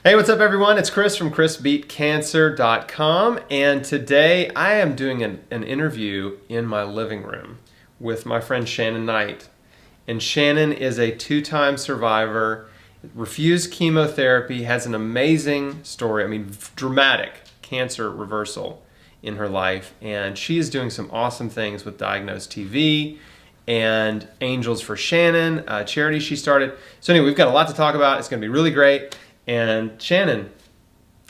Hey, what's up, everyone? It's Chris from chrisbeatcancer.com, and today I am doing an interview in my living room with my friend Shannon Knight. And Shannon is a two-time survivor, refused chemotherapy, has an amazing story, dramatic cancer reversal in her life, and she is doing some awesome things with Diagnosed TV and Angels for Shannon, a charity she started. So anyway, we've got a lot to talk about. It's going to be really great. And Shannon,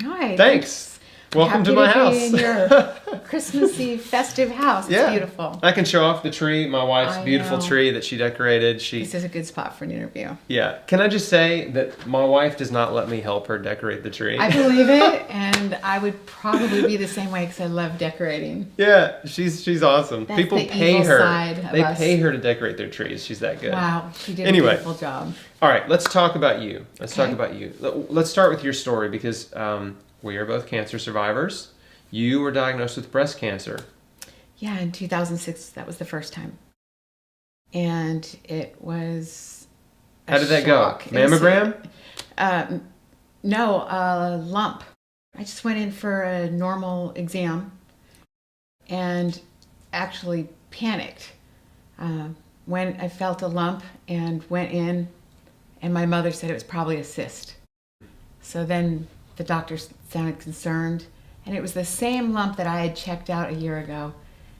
hi. Thanks. Welcome to my house. In your Christmassy festive house. It's beautiful. I can show off the tree, my wife's beautiful tree that she decorated. This is a good spot for an interview. Yeah. Can I just say that my wife does not let me help her decorate the tree? I believe it, and I would probably be the same way because I love decorating. Yeah, she's awesome. That's People the pay evil her. side of They us. pay her to decorate their trees. She's that good. Wow, she did Anyway. a beautiful job. All right, let's talk about you. Let's Okay. talk about you. Let's start with your story because we are both cancer survivors. You were diagnosed with breast cancer. Yeah, in 2006, that was the first time. And it was a How did that shock. go? Mammogram? No, a lump. I just went in for a normal exam and actually panicked when I felt a lump and went in, and my mother said it was probably a cyst. So then the doctor sounded concerned, and it was the same lump that I had checked out a year ago,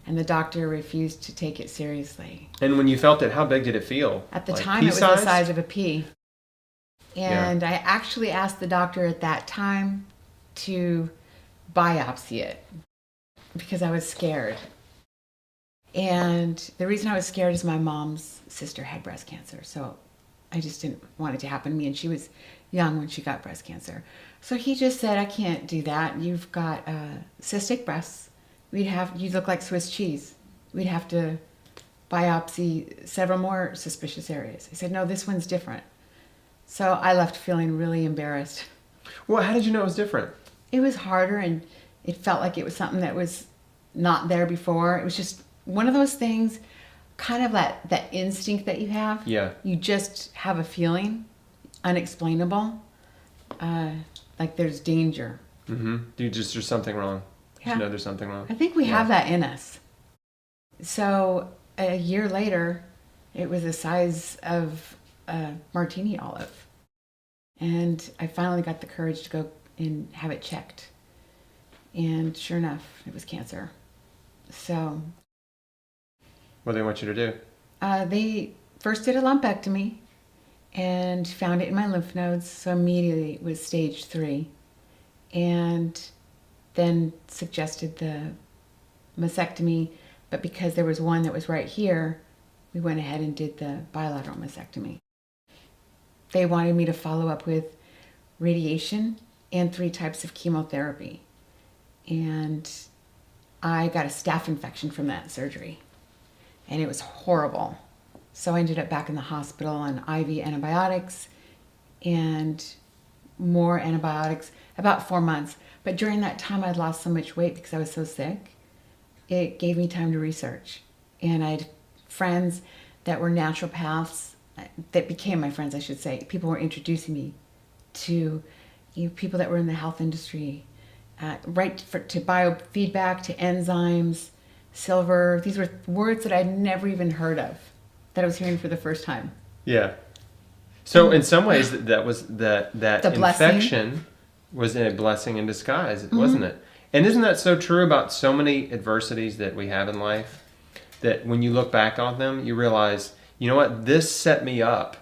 and the doctor refused to take it seriously. And when you felt it, how big did it feel? At the Like time, it was pea-sized? the size of a pea. And I actually asked the doctor at that time to biopsy it because I was scared. And the reason I was scared is my mom's sister had breast cancer. So I just didn't want it to happen to me. And she was young when she got breast cancer. So he just said, I can't do that. You've got cystic breasts. You'd look like Swiss cheese. We'd have to biopsy several more suspicious areas. I said, no, this one's different. So I left feeling really embarrassed. Well, how did you know it was different? It was harder, and it felt like it was something that was not there before. It was just one of those things, kind of that instinct that you have. Yeah. You just have a feeling, unexplainable, like there's danger. Mm-hmm. There's something wrong. Yeah. You know there's something wrong. I think we have that in us. So a year later, it was the size of a martini olive. And I finally got the courage to go and have it checked. And sure enough, it was cancer. So What do they want you to do? they first did a lumpectomy and found it in my lymph nodes. So immediately it was stage 3. And then suggested the mastectomy. But because there was one that was right here, we went ahead and did the bilateral mastectomy. They wanted me to follow up with radiation and 3 types of chemotherapy. And I got a staph infection from that surgery. And it was horrible. So I ended up back in the hospital on IV antibiotics and more antibiotics, about 4 months. But during that time, I'd lost so much weight because I was so sick. It gave me time to research. And I had friends that were naturopaths, that became my friends, I should say. People were introducing me to people that were in the health industry, to biofeedback, to enzymes, silver. These were words that I'd never even heard of, that I was hearing for the first time. Yeah. So in some ways, that The infection was a blessing in disguise, wasn't it? And isn't that so true about so many adversities that we have in life? That when you look back on them, you realize, you know what, this set me up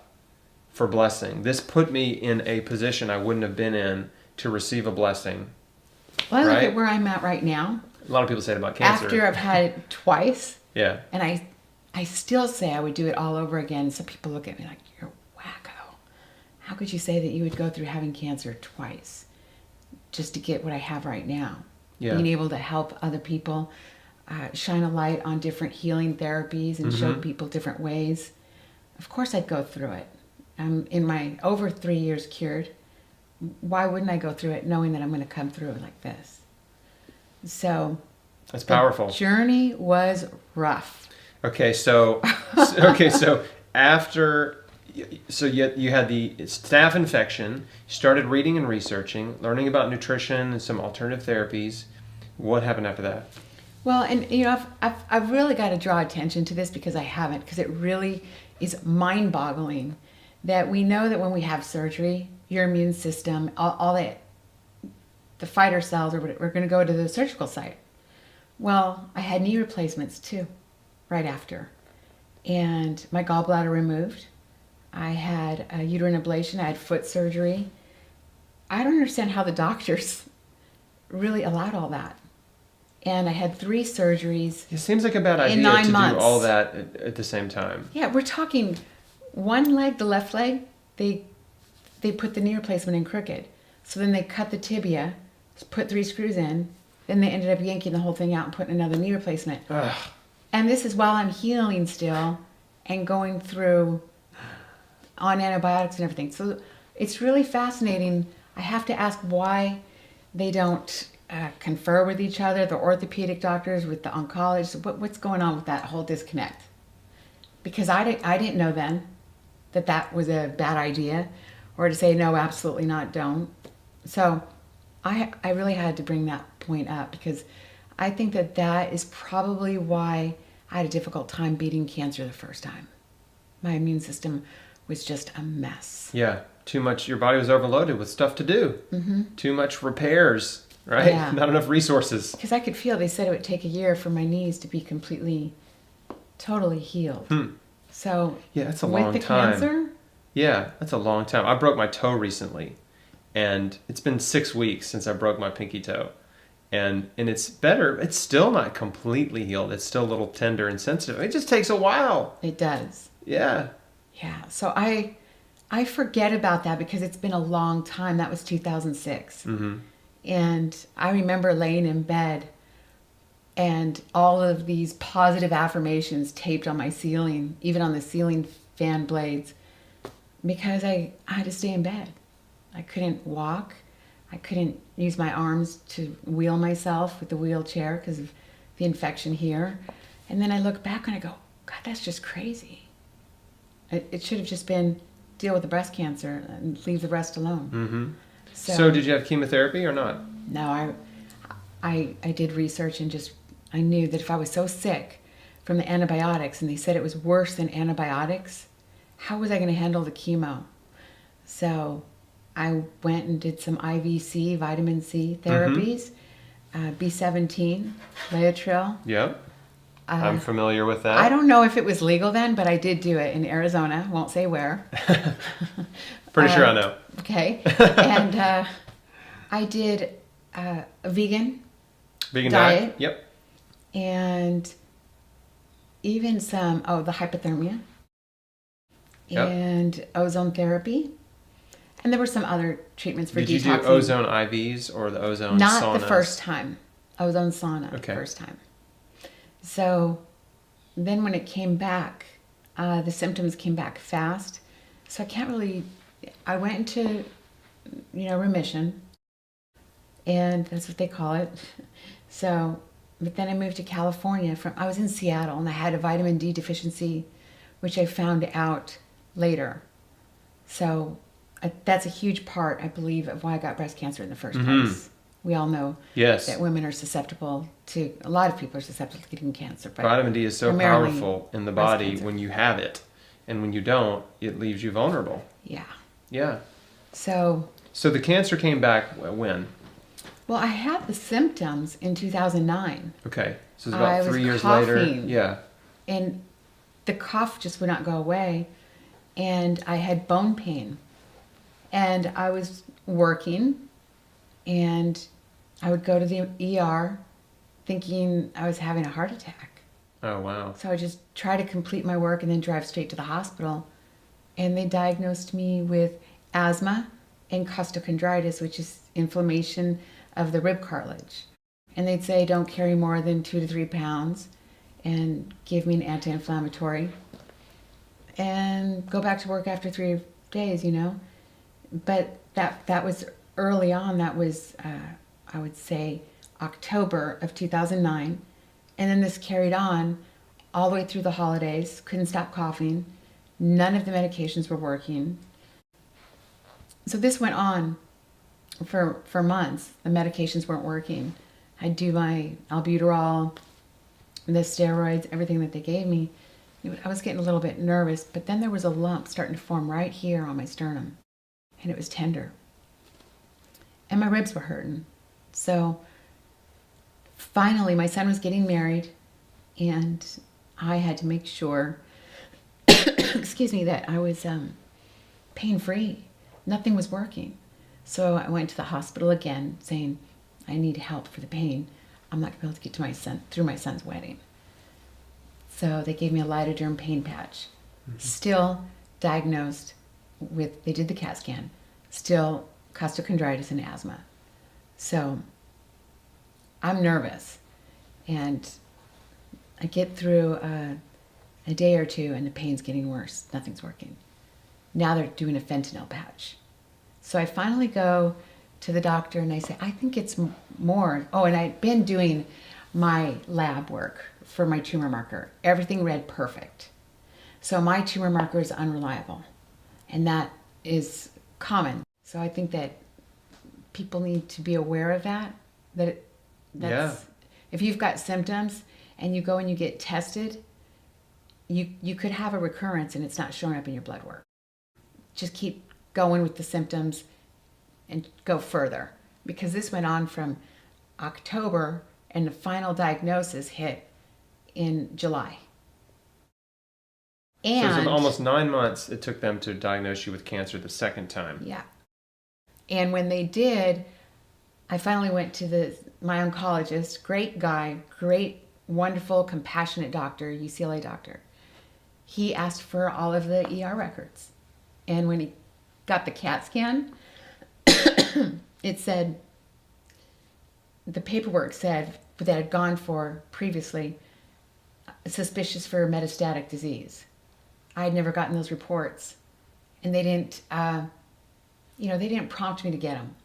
for blessing. This put me in a position I wouldn't have been in to receive a blessing. Well, I look Right? at where I'm at right now. A lot of people say it about cancer. After I've had it twice, Yeah. and I still say I would do it all over again. So people look at me like, you're wacko. How could you say that you would go through having cancer twice just to get what I have right now? Yeah. Being able to help other people, shine a light on different healing therapies and show people different ways. Of course I'd go through it. I'm in my over 3 years cured. Why wouldn't I go through it knowing that I'm going to come through it like this? So That's powerful. the journey was rough. Okay, so after so you had the staph infection. You started reading and researching, learning about nutrition and some alternative therapies. What happened after that? Well, and I've really got to draw attention to this because I haven't, because it really is mind-boggling that we know that when we have surgery, your immune system, all that, the fighter cells are going to go to the surgical site. Well, I had knee replacements too, right after, and my gallbladder removed. I had a uterine ablation. I had foot surgery. I don't understand how the doctors really allowed all that. And I had 3 surgeries. It seems like a bad idea in 9 to months. do all that at the same time. Yeah, we're talking one leg, the left leg, they put the knee replacement in crooked. So then they cut the tibia, put 3 screws in, then they ended up yanking the whole thing out and putting another knee replacement. Ugh. And this is while I'm healing still and going through on antibiotics and everything. So it's really fascinating. I have to ask why they don't confer with each other, the orthopedic doctors with the oncologists. What's going on with that whole disconnect? Because I didn't know then that was a bad idea, or to say no, absolutely not, don't. So I really had to bring that point up because I think that is probably why I had a difficult time beating cancer the first time. My immune system was just a mess. Yeah, too much. Your body was overloaded with stuff to do. Mm-hmm. Too much repairs, right? Yeah. Not enough resources. Because I could feel, they said it would take a year for my knees to be completely, totally healed. So Yeah, that's a with long the time. cancer, Yeah, that's a long time. I broke my toe recently, and it's been 6 weeks since I broke my pinky toe. And it's better. It's still not completely healed. It's still a little tender and sensitive. It just takes a while. it does. Yeah. Yeah. So I forget about that because it's been a long time. That was 2006. Mm-hmm. And I remember laying in bed and all of these positive affirmations taped on my ceiling, even on the ceiling fan blades, because I had to stay in bed. I couldn't walk. I couldn't use my arms to wheel myself with the wheelchair because of the infection here. And then I look back and I go, God, that's just crazy. It should have just been deal with the breast cancer and leave the rest alone. Mm-hmm. So did you have chemotherapy or not? No, I did research and I knew that if I was so sick from the antibiotics and they said it was worse than antibiotics, how was I going to handle the chemo? So I went and did some IVC, vitamin C therapies, B17, Laetrile. Yep. I'm familiar with that. I don't know if it was legal then, but I did do it in Arizona. Won't say where. Pretty sure I know. Okay. And I did a vegan diet. Yep. And even some, the hypothermia. Yep. And ozone therapy. And there were some other treatments for detoxing. Did you do ozone IVs or the ozone Not saunas? the first time. Ozone sauna the first time. So then when it came back, the symptoms came back fast. So I went into, remission. And that's what they call it. So, but then I moved to California I was in Seattle and I had a vitamin D deficiency, which I found out later. So that's a huge part, I believe, of why I got breast cancer in the first place. We all know that women are susceptible to, a lot of people are susceptible to getting cancer. But vitamin D is so powerful in the body when you have it. And when you don't, it leaves you vulnerable. Yeah. Yeah. So the cancer came back when? Well, I had the symptoms in 2009. Okay. So it's about 3 years later. Yeah. And the cough just would not go away. And I had bone pain. And I was working and I would go to the ER thinking I was having a heart attack. Oh, wow. So I just try to complete my work and then drive straight to the hospital. And they diagnosed me with asthma and costochondritis, which is inflammation of the rib cartilage. And they'd say, don't carry more than 2 to 3 pounds and give me an anti-inflammatory and go back to work after 3 days, But that was early on. That was, I would say, October of 2009. And then this carried on all the way through the holidays. Couldn't stop coughing. None of the medications were working. So this went on for months. The medications weren't working. I'd do my albuterol, the steroids, everything that they gave me. I was getting a little bit nervous, but then there was a lump starting to form right here on my sternum, and it was tender. And my ribs were hurting. So finally, my son was getting married, and I had to make sure, excuse me, that I was pain-free. Nothing was working. So I went to the hospital again saying, I need help for the pain. I'm not going to be able to get to my son through my son's wedding. So they gave me a lidoderm pain patch. Still diagnosed with, they did the CAT scan, still costochondritis and asthma. So I'm nervous. And I get through a day or two and the pain's getting worse. Nothing's working. Now they're doing a fentanyl patch. So I finally go to the doctor and I say, I think it's more. Oh, and I'd been doing my lab work for my tumor marker. Everything read perfect. So my tumor marker is unreliable. And that is common. So I think that people need to be aware of that. If you've got symptoms and you go and you get tested, you could have a recurrence and it's not showing up in your blood work. Just keep going with the symptoms and go further, because this went on from October and the final diagnosis hit in July. And so it was almost 9 months it took them to diagnose you with cancer the second time. Yeah. And when they did, I finally went to my oncologist, great guy, great, wonderful, compassionate doctor, UCLA doctor. He asked for all of the ER records. And when he got the CAT scan, it said, the paperwork said that had gone for previously, suspicious for metastatic disease. I had never gotten those reports. And they didn't, they didn't prompt me to get them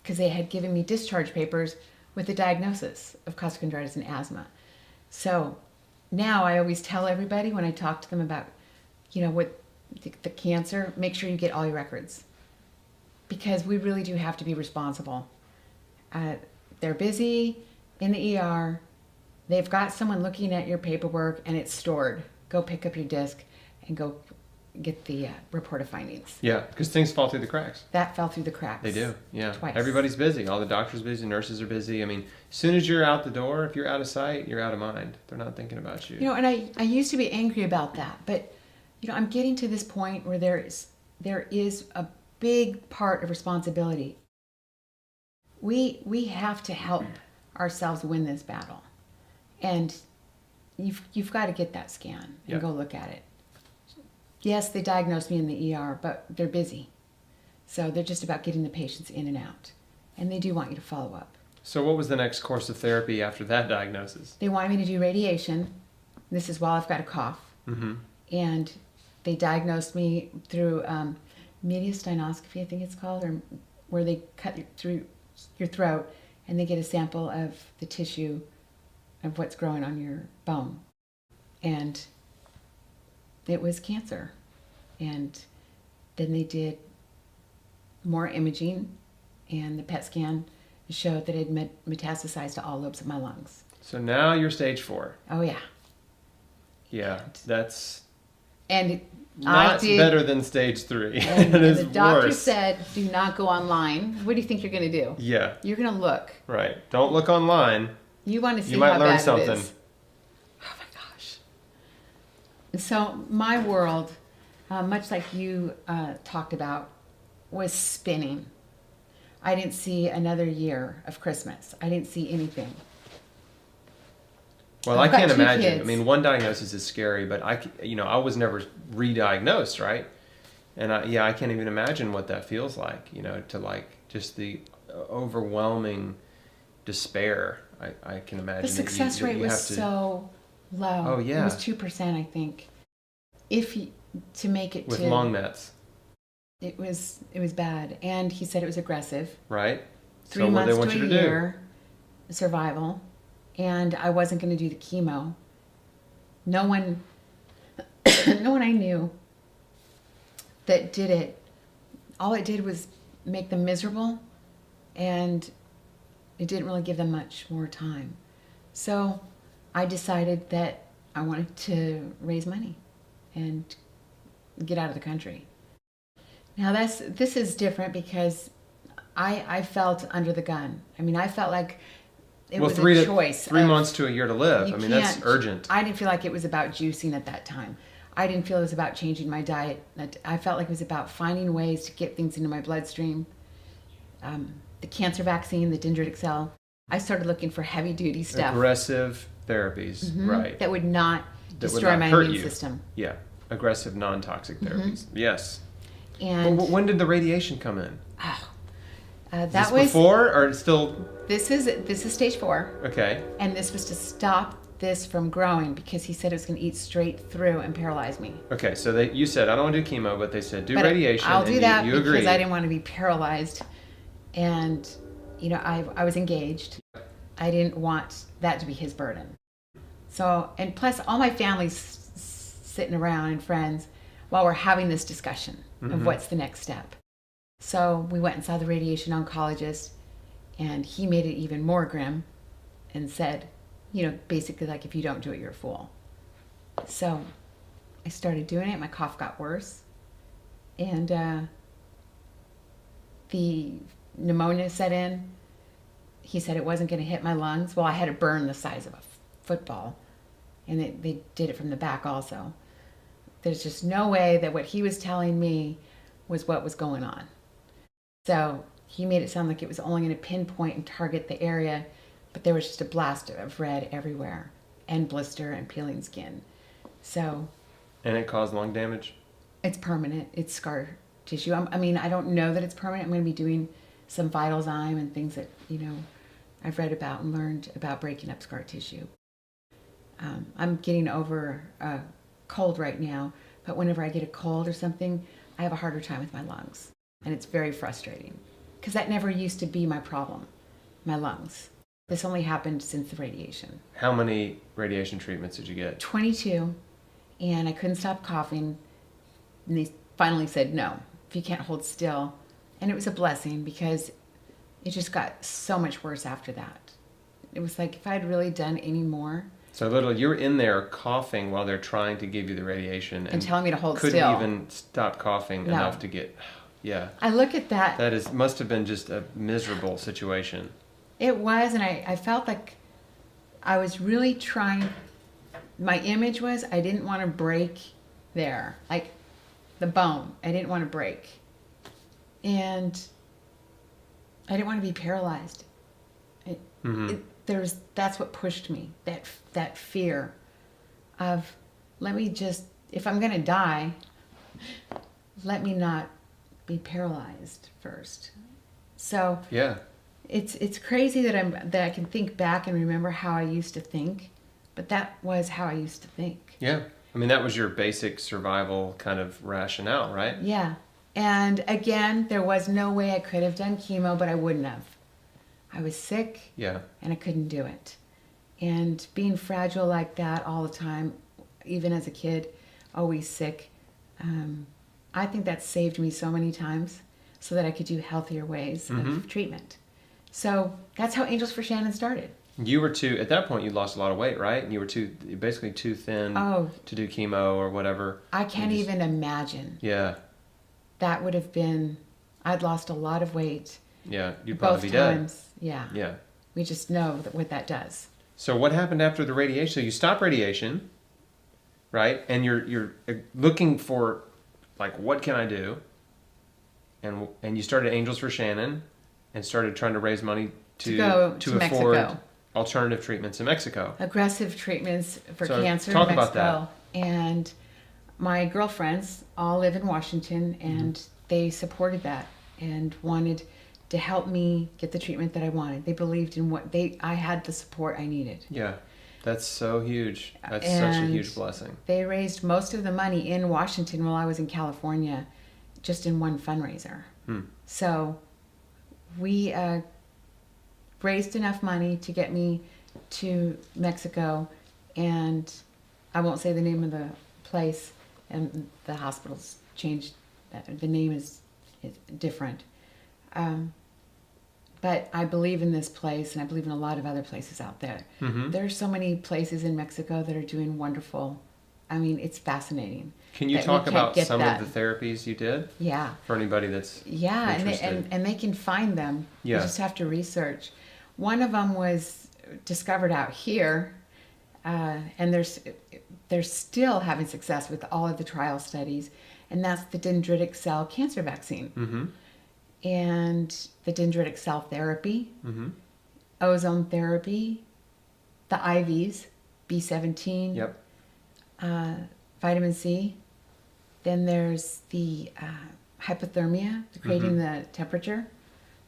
because they had given me discharge papers with the diagnosis of costochondritis and asthma. So now I always tell everybody when I talk to them about, what the cancer, make sure you get all your records, because we really do have to be responsible. They're busy in the ER. They've got someone looking at your paperwork and it's stored. Go pick up your disc and go get the report of findings. Yeah, because things fall through the cracks. That fell through the cracks. They do, yeah. Twice. Everybody's busy. All the doctors are busy, nurses are busy. I mean, as soon as you're out the door, if you're out of sight, you're out of mind. They're not thinking about you. And I used to be angry about that, but I'm getting to this point where there is a big part of responsibility. We have to help ourselves win this battle, and you've got to get that scan and go look at it. Yes, they diagnosed me in the ER, but they're busy, so they're just about getting the patients in and out, and they do want you to follow up. So what was the next course of therapy after that diagnosis? They wanted me to do radiation. This is while I've got a cough, and they diagnosed me through mediastinoscopy, I think it's called, or where they cut through your throat and they get a sample of the tissue of what's growing on your bone. And it was cancer. And then they did more imaging, and the PET scan showed that it had metastasized to all lobes of my lungs. So now you're stage 4. Oh, yeah. Yeah, that's and not better than stage 3. And, it is the doctor worse. said, do not go online. What do you think you're going to do? Yeah. You're going to look. Right. Don't look online. You want to see You might how learn bad something. it is. Oh my gosh. So my world, much like you talked about, was spinning. I didn't see another year of Christmas. I didn't see anything. Well, I've I got can't 2 imagine. kids. I mean, one diagnosis is scary, but I was never re-diagnosed, right? And I can't even imagine what that feels like, to just the overwhelming despair. I can imagine. The success rate was so low. Oh, yeah. It was 2%, I think. To make it with to lung mets, it was bad, and he said it was aggressive. right? 3 So what they months want to you a to do? year survival, and I wasn't going to do the chemo. No one I knew that did it, all it did was make them miserable, and it didn't really give them much more time. So I decided that I wanted to raise money and get out of the country. Now this is different because I felt under the gun. I mean, I felt like it was a choice. 3 months to a year to live. I mean, that's can't- urgent. I didn't feel like it was about juicing at that time. I didn't feel it was about changing my diet. I felt like it was about finding ways to get things into my bloodstream. The cancer vaccine, the dendritic cell. I started looking for heavy duty stuff. Aggressive therapies, right? That would not That would destroy not my hurt immune you. system. Yeah, aggressive non-toxic therapies. Yes. And But when did the radiation come in? that This was before or still? this is stage 4, Okay. and this was to stop this from growing because he said it was going to eat straight through and paralyze me. Okay, so you said, I don't want to do chemo, but they said do But radiation. I'll and do that you because agreed. I didn't want to be paralyzed, and I was engaged. I didn't want that to be his burden. So, and plus all my family's sitting around and friends while we're having this discussion of what's the next step. So we went and saw the radiation oncologist, and he made it even more grim and said, basically like, if you don't do it, you're a fool. So I started doing it. My cough got worse, and the pneumonia set in. He said it wasn't going to hit my lungs. Well, I had a burn the size of a football, and they did it from the back also. There's just no way that what he was telling me was what was going on. So he made it sound like it was only going to pinpoint and target the area, but there was just a blast of red everywhere, and blister and peeling skin. So. And it caused lung damage? It's permanent. It's scar tissue. I don't know that it's permanent. I'm going to be doing some vital zyme and things that, I've read about and learned about breaking up scar tissue. I'm getting over a cold right now, but whenever I get a cold or something, I have a harder time with my lungs. And it's very frustrating because that never used to be my problem, my lungs. This only happened since the radiation. How many radiation treatments did you get? 22, and I couldn't stop coughing. And they finally said, no, if you can't hold still. And it was a blessing because it just got so much worse after that. It was like if I had really done any more. So literally, you're in there coughing while they're trying to give you the radiation And telling me to hold couldn't still. even stop coughing No. enough to get. Yeah. I look at that. That must have been just a miserable situation. It was, and I felt like I was really trying. My image was I didn't want to break there, like the bone. I didn't want to break. And I didn't want to be paralyzed. That's what pushed me, that fear of, if I'm going to die, let me not be paralyzed first. So Yeah. it's crazy that I can think back and remember how I used to think, but that was how I used to think. Yeah. I mean, that was your basic survival kind of rationale, right? Yeah. And again, there was no way I could have done chemo, but I wouldn't have. I was sick. Yeah. And I couldn't do it. And being fragile like that all the time, even as a kid, always sick, I think that saved me so many times so that I could do healthier ways of treatment. So that's how Angels for Shannon started. You were at that point you lost a lot of weight, right? And you were basically too thin to do chemo or whatever. I can't even imagine. Yeah. That would have been, I'd lost a lot of weight. Yeah, you'd probably both be times. dead. Yeah. Yeah. We just know what that does. So what happened after the radiation? So you stop radiation, right? And you're looking for, like, what can I do? And you started Angels for Shannon and started trying to raise money to go to afford Mexico. Alternative treatments in Mexico. Aggressive treatments for So cancer talk in about Mexico. And my girlfriends all live in Washington, and they supported that and wanted to help me get the treatment that I wanted. They believed in I had the support I needed. Yeah, that's so huge. That's such a huge blessing. They raised most of the money in Washington while I was in California, just in one fundraiser. So we raised enough money to get me to Mexico, and I won't say the name of the place, and the hospitals changed The name is different. But I believe in this place, and I believe in a lot of other places out there. Mm-hmm. There are so many places in Mexico that are doing wonderful. I mean, it's fascinating. Can you that we talk can't about get some that. of the therapies you did Yeah. for anybody that's Yeah, interested? and they can find them. Yeah. You just have to research. One of them was discovered out here, and they're still having success with all of the trial studies, and that's the dendritic cell cancer vaccine. Mm-hmm. And the dendritic cell therapy, Mm-hmm. ozone therapy, the IVs, B17, Yep. vitamin C. Then there's the hypothermia, creating the temperature,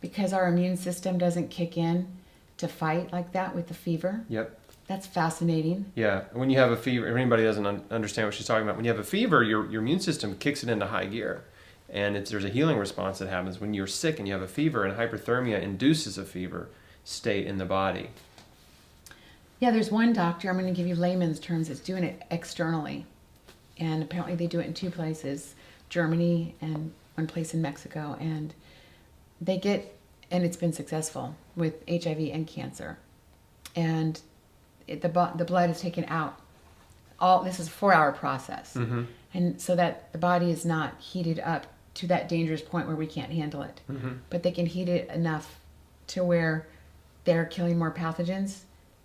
because our immune system doesn't kick in to fight like that with the fever. Yep. That's fascinating. Yeah. When you have a fever, if anybody doesn't understand what she's talking about, when you have a fever, your immune system kicks it into high gear. And there's a healing response that happens when you're sick and you have a fever, and hyperthermia induces a fever state in the body. Yeah, there's one doctor, I'm going to give you layman's terms, that's doing it externally. And apparently they do it in two places, Germany and one place in Mexico. And it's been successful with HIV and cancer. And the blood is taken out. This is a 4-hour process. Mm-hmm. And so that the body is not heated up to that dangerous point where we can't handle it. Mm-hmm. But they can heat it enough to where they're killing more pathogens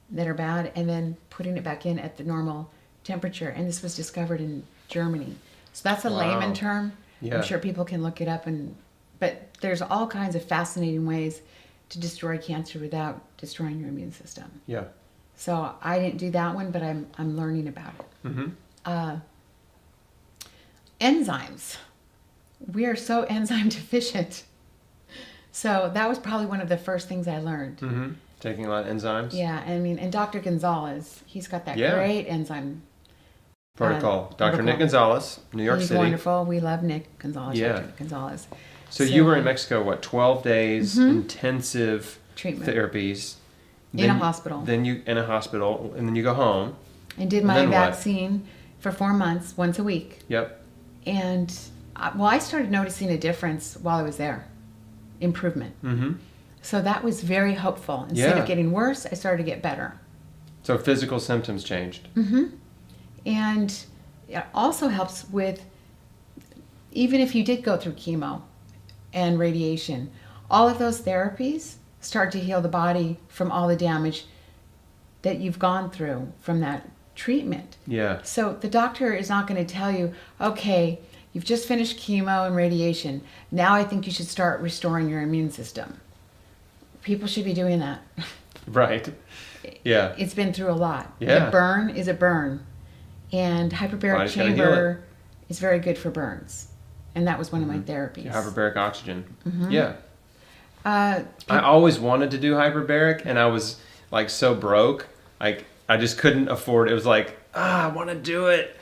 that are bad and then putting it back in at the normal temperature. And this was discovered in Germany. So that's a Wow. layman term. Yeah. I'm sure people can look it up. But there's all kinds of fascinating ways to destroy cancer without destroying your immune system. Yeah. So I didn't do that one, but I'm learning about it. Mm-hmm. Enzymes. We are so enzyme deficient. So that was probably one of the first things I learned. Mm-hmm. Taking a lot of enzymes. Yeah, I mean, and Dr. Gonzalez, he's got that Yeah. great enzyme Protocol. Dr. protocol. Nick Gonzalez, New York He's City. wonderful. We love Nick Gonzalez. Yeah. Dr. Gonzalez. So you were in Mexico, 12 days, intensive Treatment. therapies. In a hospital. Then you in a hospital, and then you go home. And did And my then what? vaccine for 4 months, once a week. Yep. And, I started noticing a difference while I was there. Improvement. Mm-hmm. So that was very hopeful. Instead Yeah. of getting worse, I started to get better. So physical symptoms changed. And it also helps with, even if you did go through chemo and radiation, all of those therapies start to heal the body from all the damage that you've gone through from that treatment. Yeah. So the doctor is not going to tell you, okay, you've just finished chemo and radiation. Now I think you should start restoring your immune system. People should be doing that. Right. Yeah. It's been through a lot. Yeah. A burn is a burn. And hyperbaric Body's gotta heal chamber is very good for burns. And that was one of my therapies. Hyperbaric oxygen. Mm-hmm. Yeah. Uh, I always wanted to do hyperbaric, and I was like so broke. Like I just couldn't afford it. It was like, I want to do it.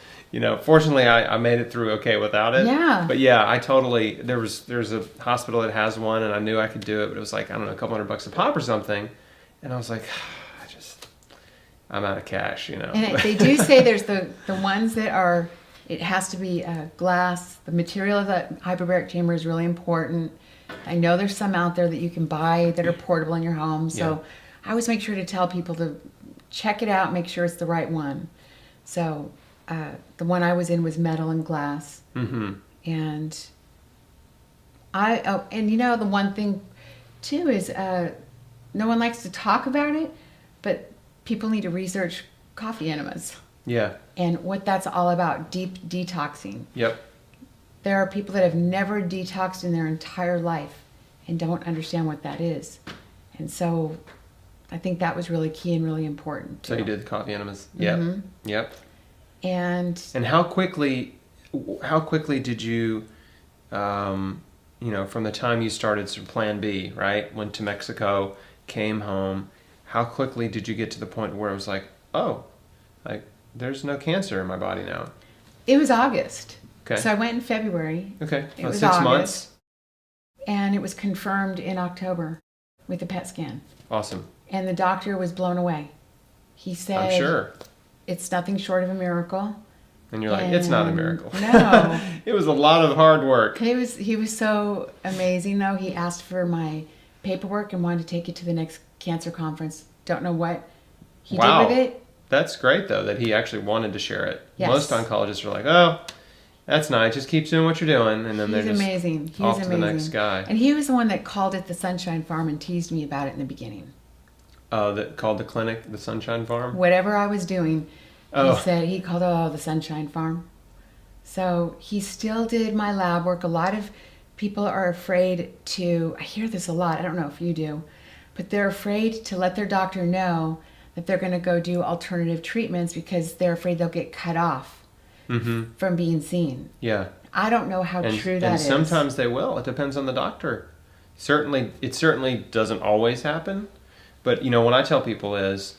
Fortunately I made it through okay without it. Yeah. But yeah, I totally, there's a hospital that has one, and I knew I could do it, but it was like, I don't know, a couple $100 a pop or something. And I was like, I'm out of cash, And they do say there's the ones that are, it has to be glass. The material of the hyperbaric chamber is really important. I know there's some out there that you can buy that are portable in your home. So Yeah. I always make sure to tell people to check it out, make sure it's the right one. So the one I was in was metal and glass. Mm-hmm. And the one thing too is no one likes to talk about it, but people need to research coffee enemas Yeah. and what that's all about, deep detoxing. Yep. There are people that have never detoxed in their entire life and don't understand what that is. And so I think that was really key and really important too. So you did the coffee enemas. Yep. Mhm. Yep. And how quickly did you, from the time you started Plan B, right? Went to Mexico, came home. How quickly did you get to the point where it was like, there's no cancer in my body now? it was August. Okay. So I went in February. Okay. It About was 6 August. months. And it was confirmed in October with a PET scan. Awesome. And the doctor was blown away. He said, I'm sure. it's nothing short of a miracle. And you're like, it's not a And miracle. no. It was a lot of hard work. He was so amazing, though. He asked for my paperwork and wanted to take it to the next cancer conference. Don't know what he did with it. That's great, though, that he actually wanted to share it. Yes. Most oncologists are like, oh, that's nice. Just keep doing what you're doing. And then they're just amazing. He off was to the amazing. next guy. And he was the one that called it the Sunshine Farm and teased me about it in the beginning. That called the clinic the Sunshine Farm? Whatever I was doing, Oh. he called it the Sunshine Farm. So he still did my lab work. A lot of people are afraid to, I hear this a lot, I don't know if you do, but they're afraid to let their doctor know that they're going to go do alternative treatments because they're afraid they'll get cut off from being seen. Yeah. I don't know how true that and is. sometimes they will. It depends on the doctor. It certainly doesn't always happen. But, what I tell people is,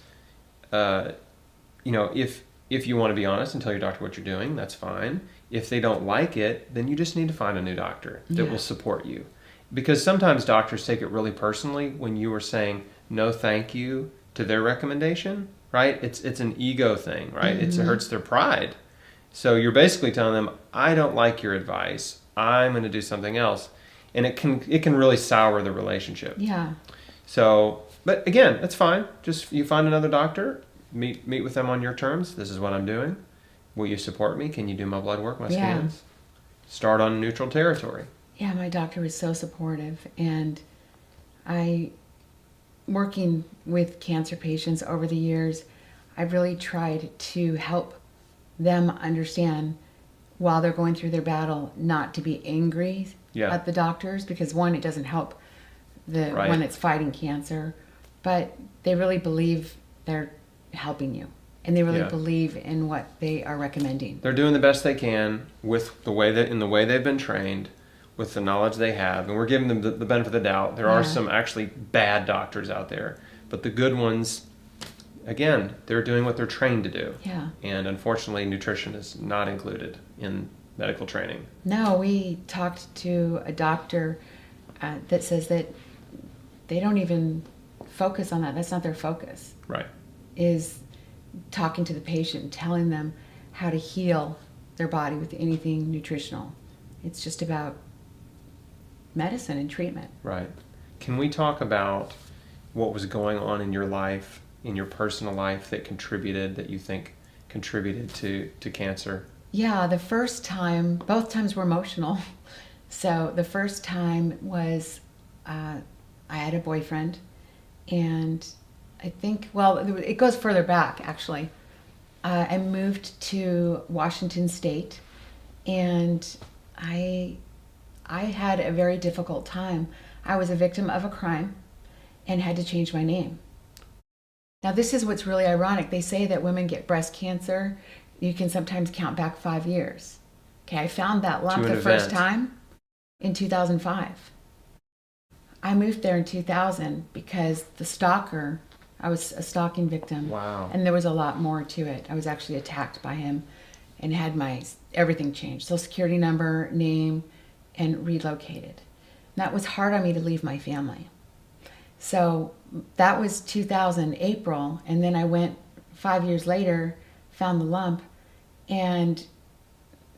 if you want to be honest and tell your doctor what you're doing, that's fine. If they don't like it, then you just need to find a new doctor that will support you. Because sometimes doctors take it really personally when you are saying no thank you to their recommendation, right? It's an ego thing, right? It hurts their pride. So you're basically telling them, I don't like your advice. I'm going to do something else. And it can really sour the relationship. Yeah. So, but again, that's fine. Just you find another doctor, meet with them on your terms. This is what I'm doing. Will you support me? Can you do my blood work, my scans? Start on neutral territory. Yeah, my doctor was so supportive. And working with cancer patients over the years, I've really tried to help them understand while they're going through their battle not to be angry at the doctors, because one, it doesn't help the one that's fighting cancer, but they really believe they're helping you and they really believe in what they are recommending. They're doing the best they can with the way they've been trained, with the knowledge they have, and we're giving them the benefit of the doubt. There are some actually bad doctors out there, but the good ones, again, they're doing what they're trained to do. Yeah. And unfortunately, nutrition is not included in medical training. No, we talked to a doctor that says that they don't even focus on that. That's not their focus. Right. Is talking to the patient, telling them how to heal their body with anything nutritional. It's just about medicine and treatment. Right. Can we talk about what was going on in your life, in your personal life, that you think contributed to cancer? Yeah, the first time, both times were emotional. So the first time was I had a boyfriend, and I think, well, it goes further back, actually. I moved to Washington State, and I had a very difficult time. I was a victim of a crime and had to change my name. Now, this is what's really ironic. They say that women get breast cancer, you can sometimes count back 5 years. Okay, I found that lump the first time in 2005. I moved there in 2000 because the stalker, I was a stalking victim. Wow. And there was a lot more to it. I was actually attacked by him and had my everything changed. Social security number, name, and relocated. And that was hard on me to leave my family. So that was 2000, April. And then I went 5 years later, found the lump, and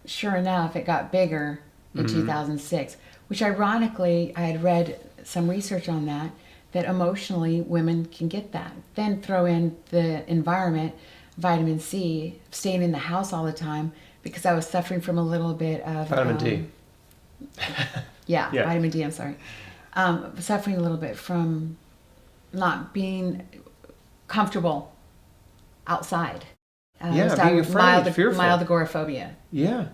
sure enough, it got bigger in 2006, which ironically, I had read some research on that emotionally women can get that. Then throw in the environment, vitamin C, staying in the house all the time, because I was suffering from a little bit of... Vitamin D. Yeah, vitamin D, I'm sorry. Suffering a little bit from not being comfortable outside. Being afraid, fearful. Mild agoraphobia. Yeah.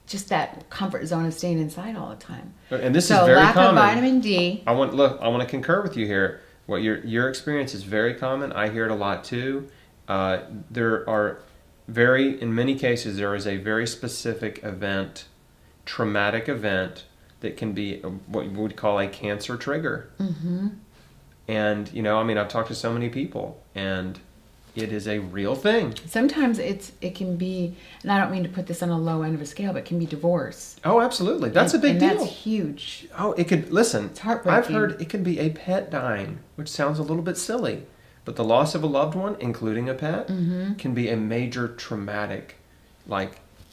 Just that comfort zone of staying inside all the time. And this is very lack common. of vitamin D. I want to concur with you here. What your experience is very common. I hear it a lot too. There are in many cases, there is a very specific event, traumatic event, that can be what we would call a cancer trigger. Mm-hmm. And, I've talked to so many people, and it is a real thing. Sometimes it can be, and I don't mean to put this on a low end of a scale, but it can be divorce. Oh, absolutely. That's a big deal. That's huge. Oh, it could, listen, it's heartbreaking. I've heard it can be a pet dying, which sounds a little bit silly, but the loss of a loved one, including a pet, can be a major traumatic,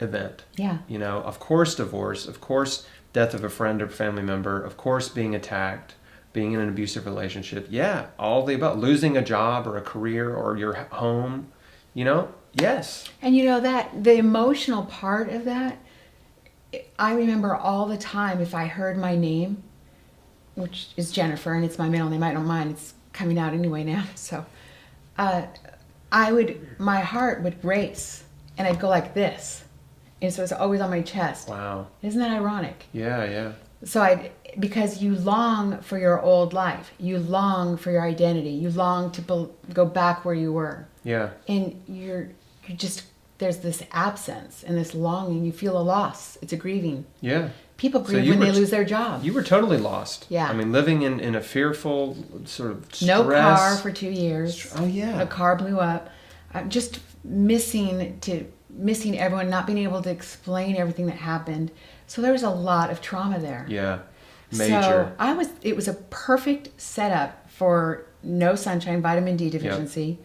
event. Yeah. You know, of course divorce, of course death of a friend or family member, of course being attacked, being in an abusive relationship. Yeah, all the above. Losing a job or a career or your home, you know? Yes. And you know that the emotional part of that, I remember all the time if I heard my name, which is Jennifer, and it's my middle name. I don't mind. It's coming out anyway now. So, my heart would race, and I'd go like this, and so it's always on my chest. Wow. Isn't that ironic? Yeah, yeah. So because you long for your old life, you long for your identity, you long to go back where you were. Yeah. And you're just, there's this absence and this longing. You feel a loss. It's a grieving. Yeah. People grieve you when were they lose their job. You were totally lost. Yeah. I mean, living in a fearful sort of stress. No car for 2 years. Oh, yeah. The car blew up. I'm just missing everyone, not being able to explain everything that happened. So there was a lot of trauma there. Yeah. Major. So it was a perfect setup for no sunshine, vitamin D deficiency,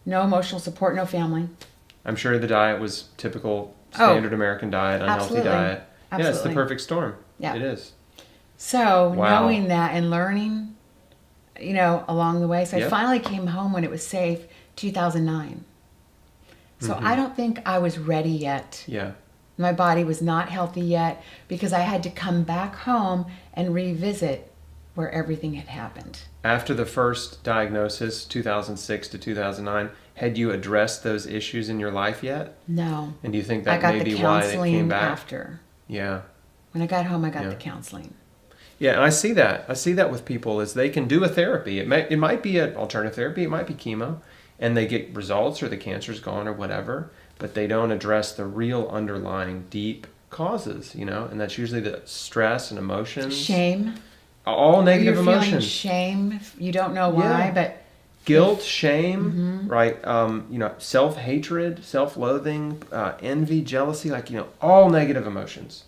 no emotional support, no family. I'm sure the diet was typical standard American diet, unhealthy absolutely. diet. Absolutely. Yeah, it's the perfect storm. Yeah. It is. So Wow. knowing that and learning, you know, along the way. So I Yep. finally came home when it was safe, 2009. So I don't think I was ready yet. Yeah. My body was not healthy yet because I had to come back home and revisit where everything had happened. After the first diagnosis, 2006 to 2009, had you addressed those issues in your life yet? No. And do you think I that got may the be why it counseling came back? after. Yeah. When I got home, I got Yeah. the counseling. Yeah, and I see that. I see that with people is they can do a therapy. It might be an alternative therapy, it might be chemo, and they get results or the cancer's gone or whatever, but they don't address the real underlying deep causes, you know, and that's usually the stress and emotions. Shame. All negative You're feeling emotions. shame. You don't know why, Yeah. but Guilt, shame, right? You know, self-hatred, self-loathing, envy, jealousy, like, you know, all negative emotions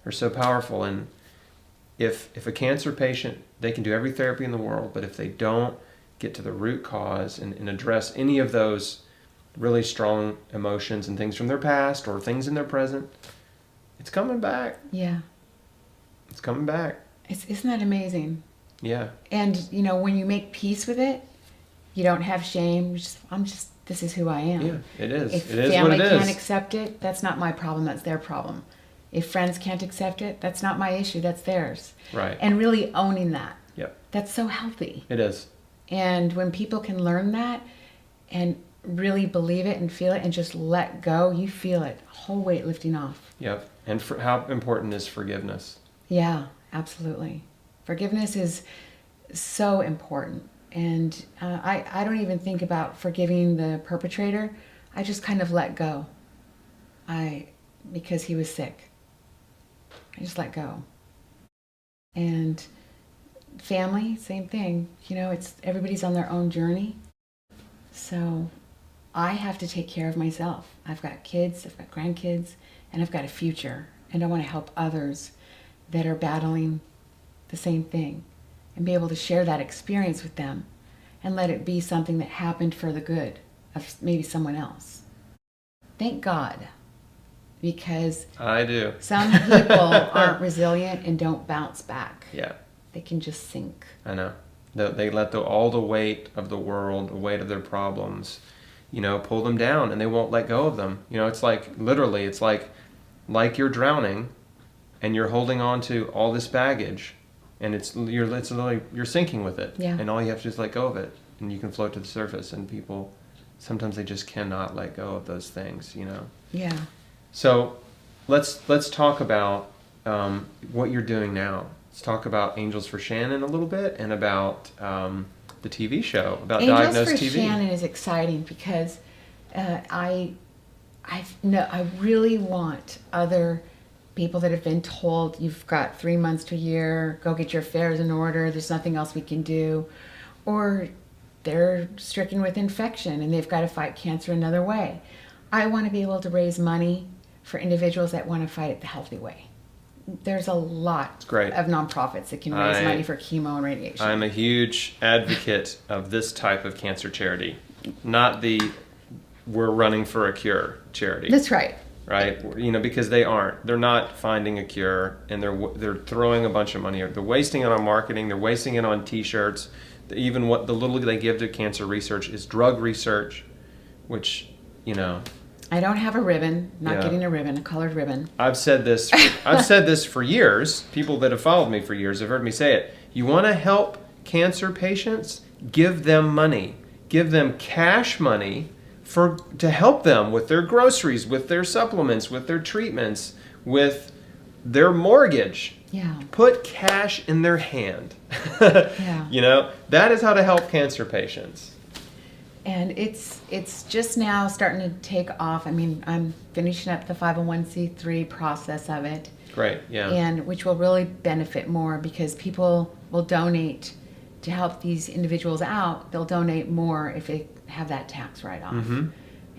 are so powerful. And if a cancer patient, they can do every therapy in the world, but if they don't get to the root cause and address any of those really strong emotions and things from their past or things in their present, it's coming back. yeah. It's coming back. Isn't that amazing? Yeah. And, you know, when you make peace with it, you don't have shame. This is who I am. Yeah, it is. If It is what family it is. can't accept it, that's not my problem, that's their problem. If friends can't accept it, that's not my issue, that's theirs. Right. And really owning that. Yep. That's so healthy. It is. And when people can learn that and really believe it and feel it and just let go, you feel it, whole weight lifting off. Yep. And how important is forgiveness? Yeah, absolutely. Forgiveness is so important. And I don't even think about forgiving the perpetrator. I just kind of let go. Because he was sick. I just let go. And family, same thing. You know, everybody's on their own journey. So I have to take care of myself. I've got kids, I've got grandkids, and I've got a future. And I want to help others that are battling the same thing and be able to share that experience with them and let it be something that happened for the good of maybe someone else. Thank God, because I do. some people aren't resilient and don't bounce back. Yeah. They can just sink. I know. They let all the weight of the world, the weight of their problems, you know, pull them down, and they won't let go of them. You know, it's like, literally, it's like you're drowning, and you're holding on to all this baggage, and it's literally, you're sinking with it. Yeah. And all you have to do is let go of it, and you can float to the surface. And people, sometimes they just cannot let go of those things, you know. Yeah. So let's talk about what you're doing now. Let's talk about Angels for Shannon a little bit, and about the TV show, about Angels Diagnosed for TV. Shannon is exciting because I really want other people that have been told you've got 3 months to a year, go get your affairs in order, there's nothing else we can do, or they're stricken with infection and they've got to fight cancer another way. I want to be able to raise money for individuals that want to fight it the healthy way. There's a lot of nonprofits that can raise money for chemo and radiation. I'm a huge advocate of this type of cancer charity, not the we're running for a cure charity. That's right. right? Because they're not finding a cure, and they're throwing a bunch of money. They're wasting it on marketing. They're wasting it on T-shirts. Even what the little they give to cancer research is drug research, which I don't have a ribbon. Not Yeah. getting a ribbon, a colored ribbon. I've said this. I've said this for years. People that have followed me for years have heard me say it. You want to help cancer patients? Give them money. Give them cash money to help them with their groceries, with their supplements, with their treatments, with their mortgage. Yeah. Put cash in their hand. Yeah. That is how to help cancer patients. And it's just now starting to take off. I mean, I'm finishing up the 501c3 process of it. Great, yeah. And which will really benefit more because people will donate to help these individuals out. They'll donate more if they have that tax write-off. Mm-hmm.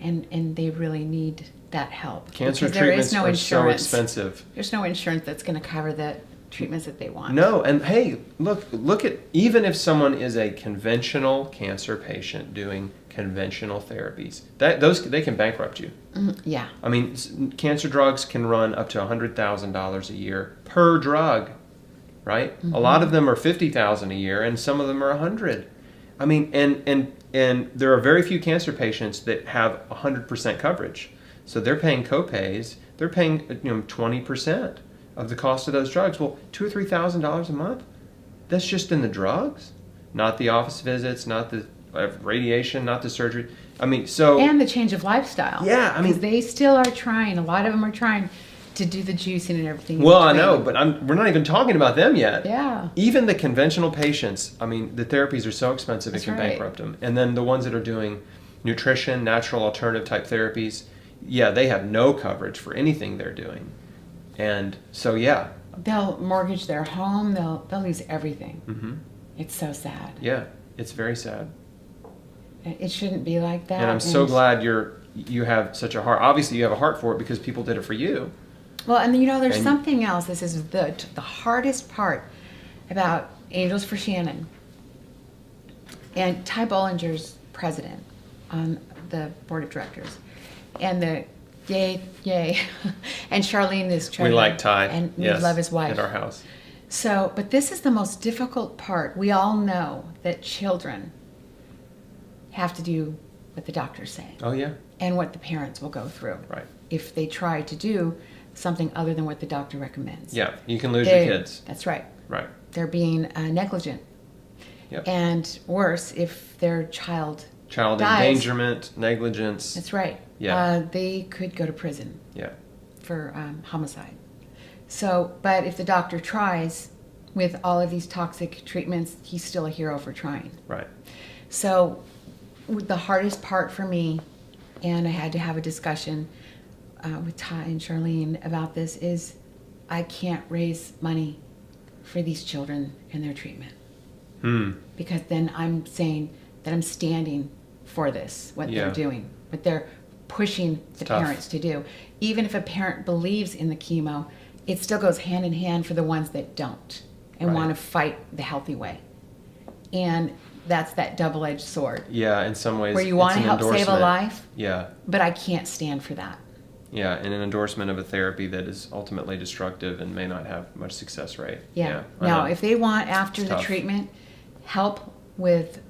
And they really need that help. Cancer because there is treatments no are insurance. so expensive. There's no insurance that's going to cover the treatments that they want. No, and hey, look at, even if someone is a conventional cancer patient doing conventional therapies, they can bankrupt you. Yeah. I mean, cancer drugs can run up to $100,000 a year per drug, right? Mm-hmm. A lot of them are $50,000 a year, and some of them are $100,000. I mean, and there are very few cancer patients that have 100% coverage, so they're paying copays. They're paying 20% of the cost of those drugs. Well, $2,000 or $3,000 a month. That's just in the drugs, not the office visits, not the radiation, not the surgery. I mean, so And the change of lifestyle. Yeah, I mean- because they still are trying. A lot of them are trying to do the juicing and everything. in well, I between. know, but we're not even talking about them yet. Yeah. Even the conventional patients, I mean, the therapies are so expensive That's it can right. bankrupt them. And then the ones that are doing nutrition, natural alternative type therapies, yeah, they have no coverage for anything they're doing. And so, yeah. They'll mortgage their home. They'll lose everything. Mm-hmm. It's so sad. Yeah, it's very sad. It shouldn't be like that. And I'm so glad you have such a heart. Obviously, you have a heart for it because people did it for you. Well, and there's And- something else. This is the hardest part about Angels for Shannon. And Ty Bollinger's president on the board of directors. And the yay, and Charlene is We treasurer. like Ty. And we yes, love his wife. at our house. So, but this is the most difficult part. We all know that children have to do what the doctors say Oh, yeah. and what the parents will go through Right. if they try to do something other than what the doctor recommends. Yeah, you can lose They- your kids. That's right. Right. They're being negligent. Yep. And worse, if their child Child dies. endangerment, negligence. That's right. Yeah. They could go to prison Yeah. for homicide. So, but if the doctor tries with all of these toxic treatments, he's still a hero for trying. Right. So, the hardest part for me, and I had to have a discussion with Ty and Charlene about this, is I can't raise money for these children and their treatment. Because then I'm saying that I'm standing for this, what Yeah. they're doing, what they're pushing the tough. parents to do. Even if a parent believes in the chemo, it still goes hand in hand for the ones that don't and Right. want to fight the healthy way. And that's that double-edged sword Yeah, in some ways. where you it's want to an help save a endorsement. life, Yeah. but I can't stand for that. Yeah, and an endorsement of a therapy that is ultimately destructive and may not have much success rate. Yeah. I Now, know. if they want after It's the tough. treatment help with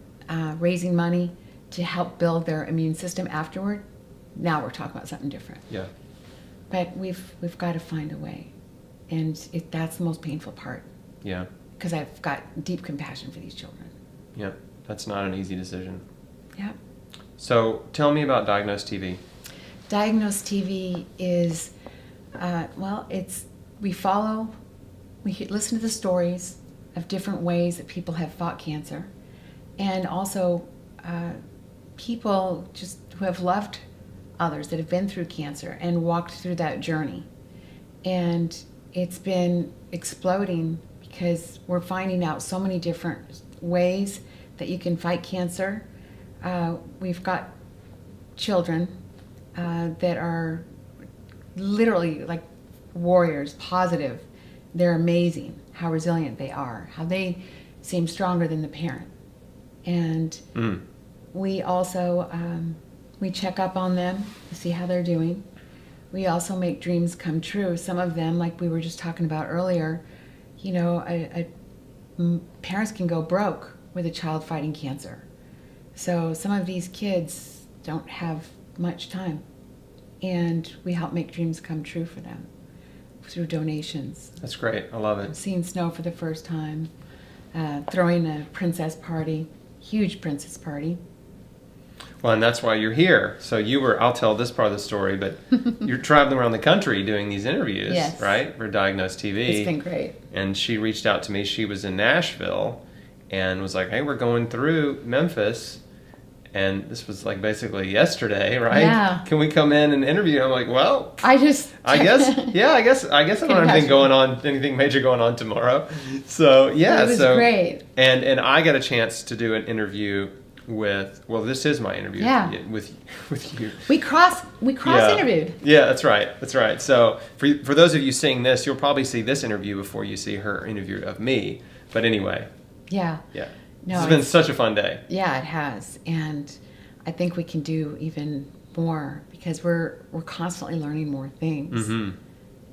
raising money to help build their immune system afterward, now we're talking about something different. Yeah. But we've got to find a way, and that's the most painful part Yeah. because I've got deep compassion for these children. Yeah. That's not an easy decision. Yeah. So tell me about Diagnose TV. Diagnose TV is, we listen to the stories of different ways that people have fought cancer, and also people just who have loved others that have been through cancer and walked through that journey. And it's been exploding because we're finding out so many different ways that you can fight cancer. We've got children that are literally like warriors, positive. They're amazing how resilient they are, how they seem stronger than the parent. And we also we check up on them to see how they're doing. we also make dreams come true. Some of them, like we were just talking about earlier, you know, parents can go broke with a child fighting cancer. So some of these kids don't have much time, and we help make dreams come true for them through donations. That's great. I love it. Seeing snow for the first time, throwing a princess party, huge princess party. Well, and that's why you're here. So I'll tell this part of the story, but you're traveling around the country doing these interviews, Yes. right? For Diagnosed TV. It's been great. And she reached out to me. She was in Nashville and was like, hey, we're going through Memphis. And this was like basically yesterday, right? Yeah. Can we come in and interview? I'm like, well, I guess I don't have anything major going on tomorrow. So yeah, it was great. And I got a chance to do an interview this is my interview with you. We cross interviewed. Yeah, that's right. So for those of you seeing this, you'll probably see this interview before you see her interview of me. But anyway. Yeah. No, it's been such a fun day. Yeah, it has. And I think we can do even more because we're constantly learning more things. Mm-hmm.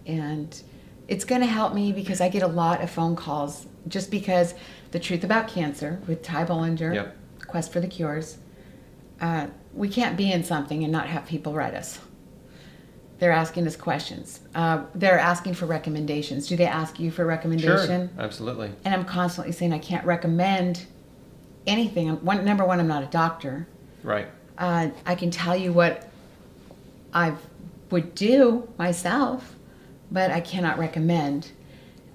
And it's going to help me because I get a lot of phone calls just because The Truth About Cancer with Ty Bollinger, Yep. Quest for the Cures. We can't be in something and not have people write us. They're asking us questions. They're asking for recommendations. Do they ask you for recommendation? Sure, absolutely. And I'm constantly saying I can't recommend anything. Number one, I'm not a doctor. Right. I can tell you what I would do myself, but I cannot recommend.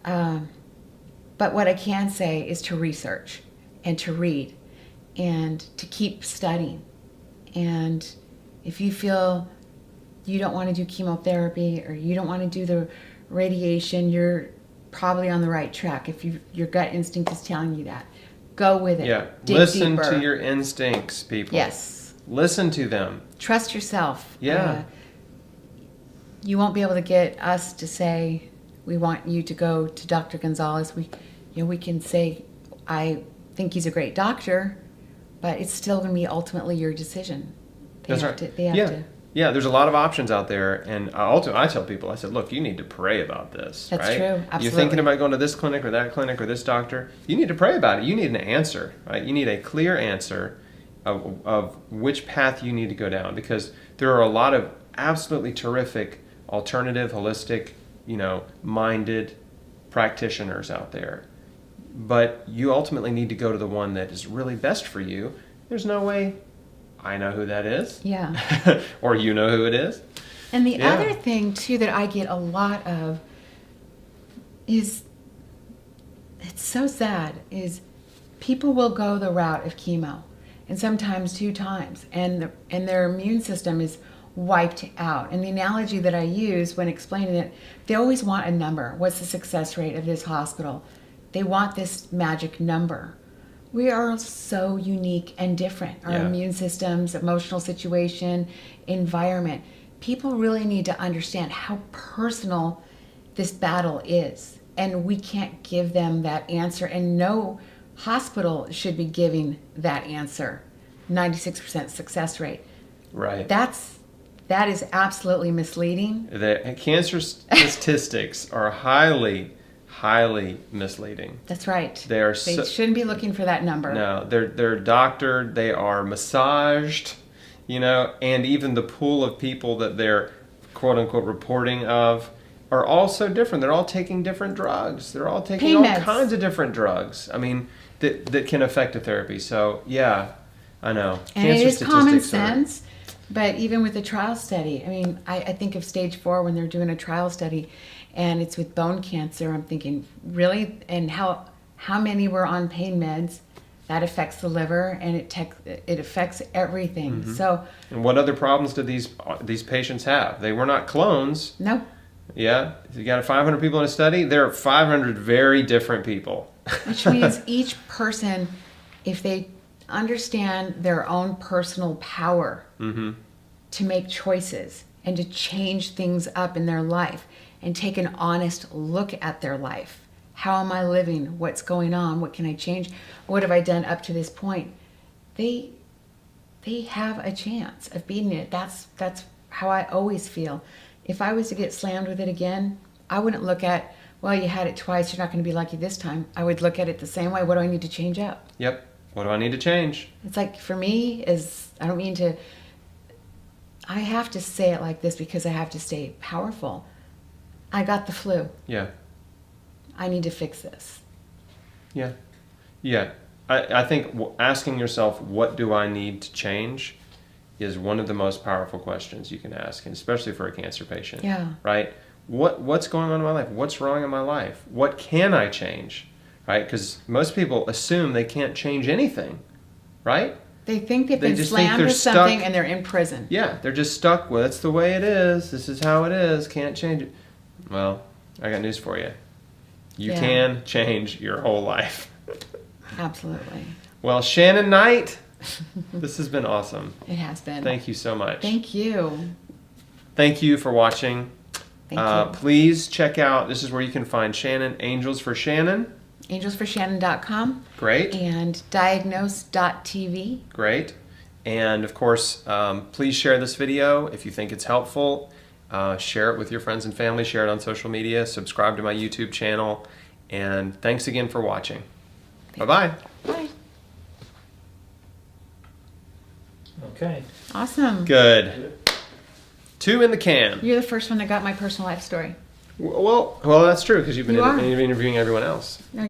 But what I can say is to research and to read and to keep studying. And if you feel you don't want to do chemotherapy or you don't want to do the radiation, you're probably on the right track. If your gut instinct is telling you that, go with it. Yeah. Dig Listen deeper. to your instincts, people. Yes. Listen to them. Trust yourself. Yeah. You won't be able to get us to say we want you to go to Dr. Gonzalez. We can say I think he's a great doctor, but it's still going to be ultimately your decision. They have to. Yeah, there's a lot of options out there, and I tell people, I said, look, you need to pray about this. That's right? true, absolutely. You're thinking about going to this clinic or that clinic or this doctor, you need to pray about it. You need an answer, right? You need a clear answer of which path you need to go down, because there are a lot of absolutely terrific alternative, holistic, minded practitioners out there. But you ultimately need to go to the one that is really best for you. There's no way I know who that is. Yeah. Or you know who it is. And the other thing, too, that I get a lot of is, it's so sad, is people will go the route of chemo, and sometimes 2 times, and their immune system is wiped out. And the analogy that I use when explaining it, they always want a number. What's the success rate of this hospital? They want this magic number. We are so unique and different. Our immune systems, emotional situation, environment. People really need to understand how personal this battle is. And we can't give them that answer. And no hospital should be giving that answer. 96% success rate. Right. That is absolutely misleading. The cancer statistics are highly misleading. That's right. They shouldn't be looking for that number. No, they're doctored, they are massaged, and even the pool of people that they're quote unquote reporting of are all so different. They're all taking different drugs. They're all taking Pain all meds. kinds of different drugs. I mean, that can affect a therapy. So yeah, I know. And it is common sense. But even with the trial study, I mean, I think of stage 4 when they're doing a trial study and it's with bone cancer. I'm thinking, really? And how many were on pain meds? That affects the liver and it affects everything. Mm-hmm. So. And what other problems do these patients have? They were not clones. No. Yeah, you got 500 people in a study. There are 500 very different people. Which means each person, if they understand their own personal power to make choices and to change things up in their life and take an honest look at their life. How am I living? What's going on? What can I change? What have I done up to this point? They have a chance of beating it. That's how I always feel. if I was to get slammed with it again, I wouldn't look at, well, you had it twice, you're not going to be lucky this time. I would look at it the same way. What do I need to change up? Yep. What do I need to change? It's like, for me, I don't mean to, I have to say it like this because I have to stay powerful. I got the flu. Yeah. I need to fix this. Yeah. Yeah. I think asking yourself, what do I need to change, is one of the most powerful questions you can ask, and especially for a cancer patient. Yeah. Right? What's going on in my life? What's wrong in my life? What can I change? Right? Because most people assume they can't change anything. Right? They think they've They been just think slammed they're with something stuck. and they're in prison. Yeah, they're just stuck with, it's the way it is. This is how it is. Can't change it. Well, I got news for you. You Yeah. can change your whole life. Absolutely. Well, Shannon Knight, this has been awesome. It has been. Thank you so much. Thank you. Thank you for watching. Thank you. Please check out, this is where you can find Shannon, Angels for Shannon. AngelsForShannon.com Great. and Diagnose.tv. Great. And of course, please share this video if you think it's helpful. Share it with your friends and family. Share it on social media. Subscribe to my YouTube channel. And thanks again for watching. Bye-bye. Bye. Okay. Awesome. Good. 2 in the can. You're the first one that got my personal life story. Well, that's true because you've been You are. interviewing everyone else.